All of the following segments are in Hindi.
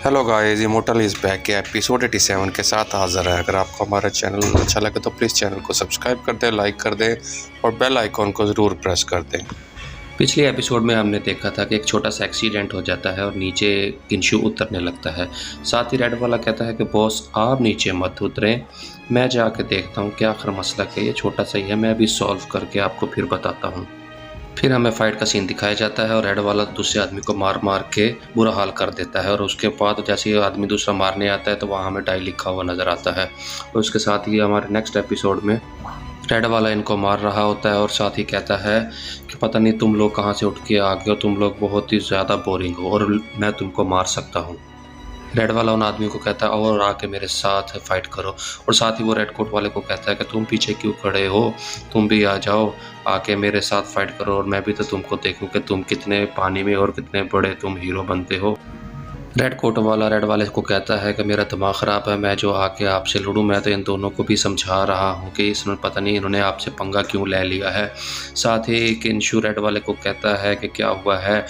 Hello guys, immortal is back के एपिसोड 87 के साथ हाज़िर है। अगर आपको हमारा चैनल अच्छा लगे तो प्लीज़ चैनल को सब्सक्राइब कर दें, लाइक कर दें और बेल आइकॉन को ज़रूर प्रेस कर दें। पिछले एपिसोड में हमने देखा था कि एक छोटा सा एक्सीडेंट हो जाता है और नीचे किंशु उतरने लगता है। साथ ही रेड वाला कहता है कि बॉस आप नीचे मत उतरें, मैं जाके देखता हूँ क्या आखिर मसला क्या है, ये छोटा सा ही है, मैं अभी सॉल्व करके आपको फिर बताता हूँ। फिर हमें फाइट का सीन दिखाया जाता है और रेड वाला दूसरे आदमी को मार मार के बुरा हाल कर देता है और उसके बाद जैसे ही आदमी दूसरा मारने आता है तो वहाँ हमें डाई लिखा हुआ नज़र आता है। और उसके साथ ही हमारे नेक्स्ट एपिसोड में रेड वाला इनको मार रहा होता है और साथ ही कहता है कि पता नहीं तुम लोग कहाँ से उठ के आ गए हो, तुम लोग बहुत ही ज़्यादा बोरिंग हो और मैं तुमको मार सकता हूँ। रेड वाला उन आदमी को कहता है और आके मेरे साथ फाइट करो, और साथ ही वो रेड कोट वाले को कहता है कि तुम पीछे क्यों खड़े हो, तुम भी आ जाओ, आके मेरे साथ फाइट करो और मैं भी तो तुमको देखूं कि तुम कितने पानी में और कितने बड़े तुम हीरो बनते हो। रेड कोट वाला रेड वाले को कहता है कि मेरा दिमाग ख़राब है, मैं जो आके आपसे लड़ूं, मैं तो इन दोनों को भी समझा रहा हूं कि इसमें पता नहीं इन्होंने आपसे पंगा क्यों ले लिया है। साथ ही किंशु रेड वाले को कहता है कि क्या हुआ है,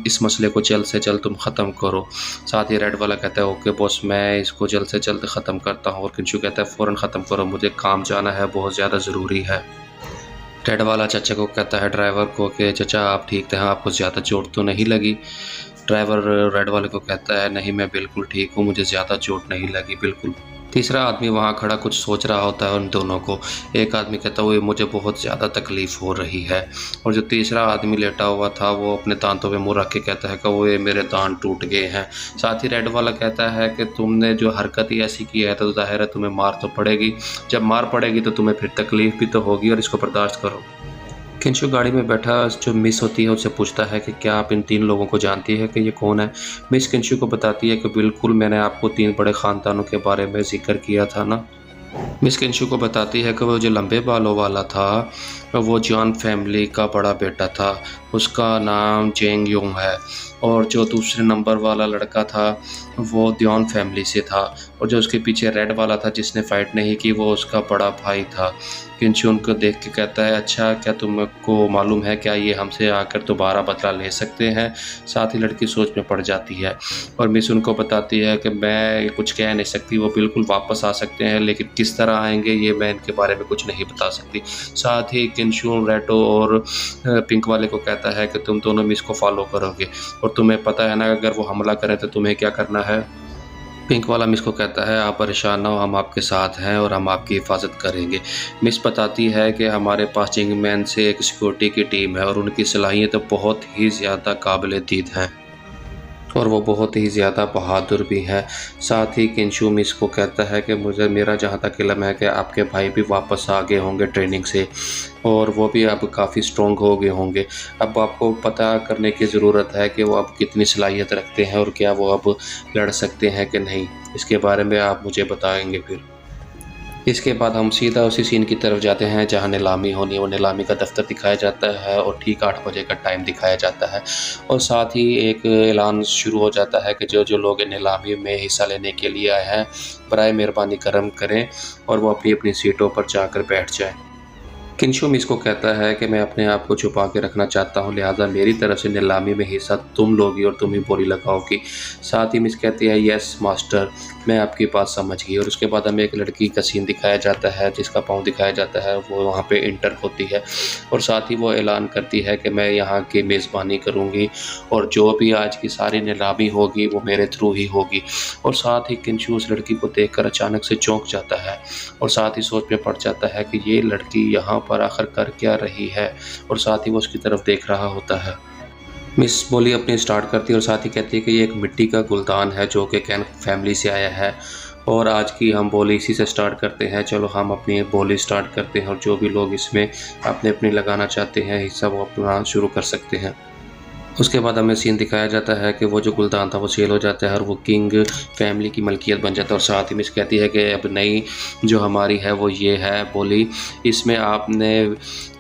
इस मसले को जल्द से जल्द तुम ख़त्म करो। साथ ही रेड वाला कहता है ओके बॉस, मैं इसको जल्द से जल्द ख़त्म करता हूँ। और किंशु कहता है फ़ौरन ख़त्म करो, मुझे काम जाना है, बहुत ज़्यादा ज़रूरी है। रेड वाला चचा को कहता है ड्राइवर को कि चचा आप ठीक थे, हाँ आपको ज़्यादा चोट तो नहीं लगी। ड्राइवर रेड वाले को कहता है नहीं मैं बिल्कुल ठीक हूँ, मुझे ज़्यादा चोट नहीं लगी बिल्कुल। तीसरा आदमी वहाँ खड़ा कुछ सोच रहा होता है उन दोनों को। एक आदमी कहता है मुझे बहुत ज़्यादा तकलीफ़ हो रही है, और जो तीसरा आदमी लेटा हुआ था वो अपने दांतों पे मुँह रख के कहता है कि वो ये मेरे दांत टूट गए हैं। साथ ही रेड वाला कहता है कि तुमने जो हरकत ही ऐसी की है तो जाहिर है तुम्हें मार तो पड़ेगी, जब मार पड़ेगी तो तुम्हें फिर तकलीफ़ भी तो होगी और इसको बर्दाश्त करो। किंशु गाड़ी में बैठा जो मिस होती है उससे पूछता है कि क्या आप इन 3 लोगों को जानती है कि ये कौन है। मिस किंशु को बताती है कि बिल्कुल मैंने आपको 3 बड़े ख़ानदानों के बारे में ज़िक्र किया था ना। मिस किंशु को बताती है कि वो जो लंबे बालों वाला था वो जॉन फैमिली का बड़ा बेटा था, उसका नाम जेंग योंग है, और जो दूसरे नंबर वाला लड़का था वो दियोन फैमिली से था, और जो उसके पीछे रेड वाला था जिसने फ़ाइट नहीं की वो उसका बड़ा भाई था। किंशु उनको देख के कहता है अच्छा क्या तुमको मालूम है क्या ये हमसे आकर दोबारा बदला ले सकते हैं। साथ ही लड़की सोच में पड़ जाती है और मिस उनको बताती है कि मैं कुछ कह नहीं सकती, वो बिल्कुल वापस आ सकते हैं लेकिन किस तरह आएंगे ये मैं इनके बारे में कुछ नहीं बता सकती। साथ ही किंशु रेडो और पिंक वाले को कहता है कि तुम दोनों मिस को फॉलो करोगे और तुम्हें पता है ना अगर वो हमला करें तो तुम्हें क्या करना है। पिंक वाला मिस को कहता है आप परेशान ना हो, हम आपके साथ हैं और हम आपकी हिफाजत करेंगे। मिस बताती है कि हमारे पास चिंगमैन से एक सिक्योरिटी की टीम है और उनकी सलाहियत बहुत ही ज़्यादा काबिल दीद हैं और वो बहुत ही ज़्यादा बहादुर भी हैं। साथ ही किंशु मिस को कहता है कि मेरा जहाँ तक इल्म है कि आपके भाई भी वापस आ गए होंगे ट्रेनिंग से और वो भी अब काफ़ी स्ट्रॉन्ग हो गए होंगे। अब आपको पता करने की ज़रूरत है कि वो अब कितनी सलाहियत रखते हैं और क्या वो अब लड़ सकते हैं कि नहीं, इसके बारे में आप मुझे बताएंगे। फिर इसके बाद हम सीधा उसी सीन की तरफ जाते हैं जहां नीलामी होनी है। वो नीलामी का दफ्तर दिखाया जाता है और ठीक 8 बजे का टाइम दिखाया जाता है और साथ ही एक ऐलान शुरू हो जाता है कि जो जो लोग नीलामी में हिस्सा लेने के लिए आए हैं बराए मेहरबानी करम करें और वो अपनी अपनी सीटों पर जाकर बैठ जाएं। किंशु मिस को कहता है कि मैं अपने आप को छुपा के रखना चाहता हूँ, लिहाजा मेरी तरफ से नीलामी में हिस्सा तुम लोगी और तुम ही बोली लगाओगी। साथ ही मिस कहती है यस मास्टर, मैं आपकी बात समझ गई। और उसके बाद हमें एक लड़की का सीन दिखाया जाता है जिसका पाँव दिखाया जाता है, वो वहाँ पे इंटर होती है और साथ ही वो ऐलान करती है कि मैं यहाँ की मेज़बानी करूँगी और जो भी आज की सारी नीलामी होगी वो मेरे थ्रू ही होगी। और साथ ही किंशु उस लड़की को देखकर अचानक से चौंक जाता है और साथ ही सोच में पड़ जाता है कि ये लड़की यहाँ पर आखिर कर क्या रही है, और साथ ही वो उसकी तरफ देख रहा होता है। मिस बोली अपनी स्टार्ट करती है और साथ ही कहती है कि ये एक मिट्टी का गुलदान है जो कि कैन फैमिली से आया है और आज की हम बोली इसी से स्टार्ट करते हैं। चलो हम अपनी बोली स्टार्ट करते हैं और जो भी लोग इसमें अपने अपनी लगाना चाहते हैं हिस्सा वो अपना शुरू कर सकते हैं। उसके बाद हमें सीन दिखाया जाता है कि वो जो गुलदान था वो सेल हो जाता है और वो किंग फैमिली की मलकियत बन जाता है। और साथ ही मिस कहती है कि अब नई जो हमारी है वो ये है बोली, इसमें आपने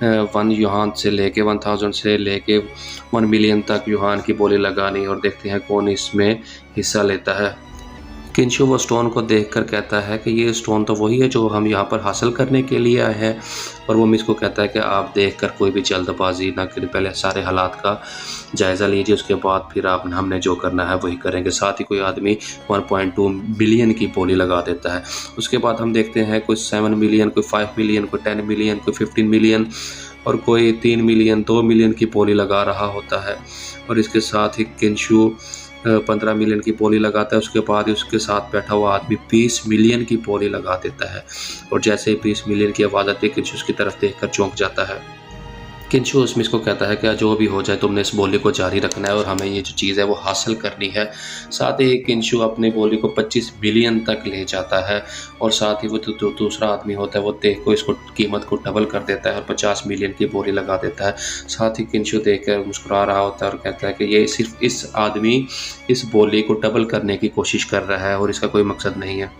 1 युहान से लेके 1000 से लेके 1 मिलियन तक युहान की बोली लगानी और देखते हैं कौन इसमें हिस्सा लेता है। किंशु वो स्टोन को देखकर कहता है कि ये स्टोन तो वही है जो हम यहाँ पर हासिल करने के लिए आए हैं। और वो मिस को कहता है कि आप देखकर कोई भी जल्दबाजी ना करें, पहले सारे हालात का जायज़ा लीजिए, उसके बाद फिर आप हमने जो करना है वही करेंगे। साथ ही कोई आदमी 1.2 बिलियन की बोली लगा देता है। उसके बाद हम देखते हैं कोई 7 मिलियन, कोई 5 मिलियन, कोई 10 मिलियन, कोई 15 मिलियन और कोई 3 मिलियन, 2 मिलियन की बोली लगा रहा होता है। और इसके साथ ही किंशु 15 मिलियन की बोली लगाता है। उसके बाद ही उसके साथ बैठा हुआ आदमी 20 मिलियन की बोली लगा देता है। और जैसे ही 20 मिलियन की आवाज़ आती है, किंशु उसकी तरफ देखकर चौंक जाता है। किंशु उस मिस को कहता है कि जो भी हो जाए तुमने इस बोली को जारी रखना है और हमें ये जो चीज़ है वो हासिल करनी है। साथ ही किंशु अपनी बोली को 25 बिलियन तक ले जाता है। और साथ ही वो जो दूसरा आदमी होता है वो देख को इसको कीमत को डबल कर देता है और 50 मिलियन की बोली लगा देता है। साथ ही किंशु देख कर मुस्कुरा रहा होता है और कहता है कि ये सिर्फ इस आदमी इस बोली को डबल करने की कोशिश कर रहा है और इसका कोई मकसद नहीं है।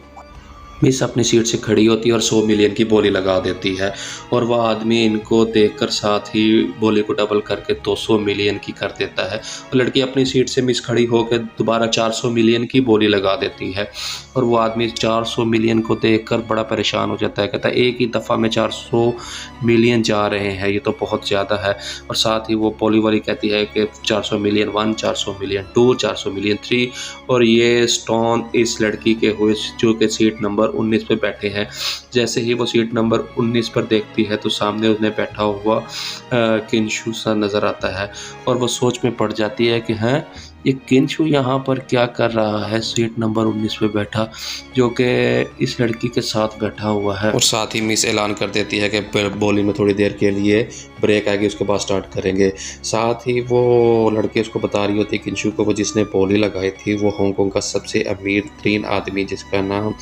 मिस अपनी सीट से खड़ी होती है और 100 मिलियन की बोली लगा देती है। और वह आदमी इनको देखकर साथ ही बोली को डबल करके 200 मिलियन की कर देता है। और लड़की अपनी सीट से मिस खड़ी होकर दोबारा 400 मिलियन की बोली लगा देती है। और वो आदमी 400 मिलियन को देखकर बड़ा परेशान हो जाता है, कहता है एक ही दफ़ा में 400 मिलियन जा रहे हैं, ये तो बहुत ज़्यादा है। और साथ ही वो बोली वाली कहती है कि 400 मिलियन 1, 400 मिलियन 2, 400 मिलियन 3। और ये स्टोन इस लड़की के हुए जो कि सीट नंबर 19 पे बैठे हैं। जैसे ही वो सीट नंबर 19 पर देखती है तो सामने उसने बैठा हुआ किंशु सा नज़र आता है। और वो सोच में पड़ जाती है कि हैं ये किंशु यहाँ पर क्या कर रहा है सीट नंबर 19 पे बैठा, जो कि इस लड़की के साथ बैठा हुआ है। और साथ ही मिस ऐलान कर देती है कि बोली में थोड़ी देर के लिए ब्रेक आएगी, उसके बाद स्टार्ट करेंगे। साथ ही वो लड़की उसको बता रही होती है किंशु को, वो जिसने बोली लगाई थी वो हांगकांग का सबसे अमीर तरीन आदमी जिसका नाम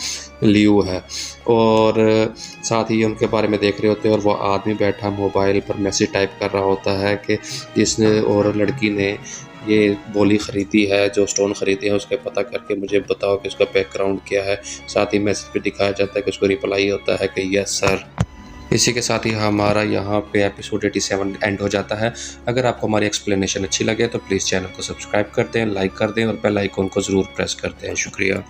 लियू है। और साथ ही उनके बारे में देख रहे होते हैं और वो आदमी बैठा मोबाइल पर मैसेज टाइप कर रहा होता है कि जिसने और लड़की ने ये बोली ख़रीदी है, जो स्टोन ख़रीदे हैं उसके पता करके मुझे बताओ कि उसका बैकग्राउंड क्या है। साथ ही मैसेज पे दिखाया जाता है कि उसको रिप्लाई होता है कि यस सर। इसी के साथ ही हमारा यहाँ पे एपिसोड 87 एंड हो जाता है। अगर आपको हमारी एक्सप्लेनेशन अच्छी लगे तो प्लीज़ चैनल को सब्सक्राइब कर दें, लाइक कर दें और बेल आइकन को ज़रूर प्रेस कर दें। शुक्रिया।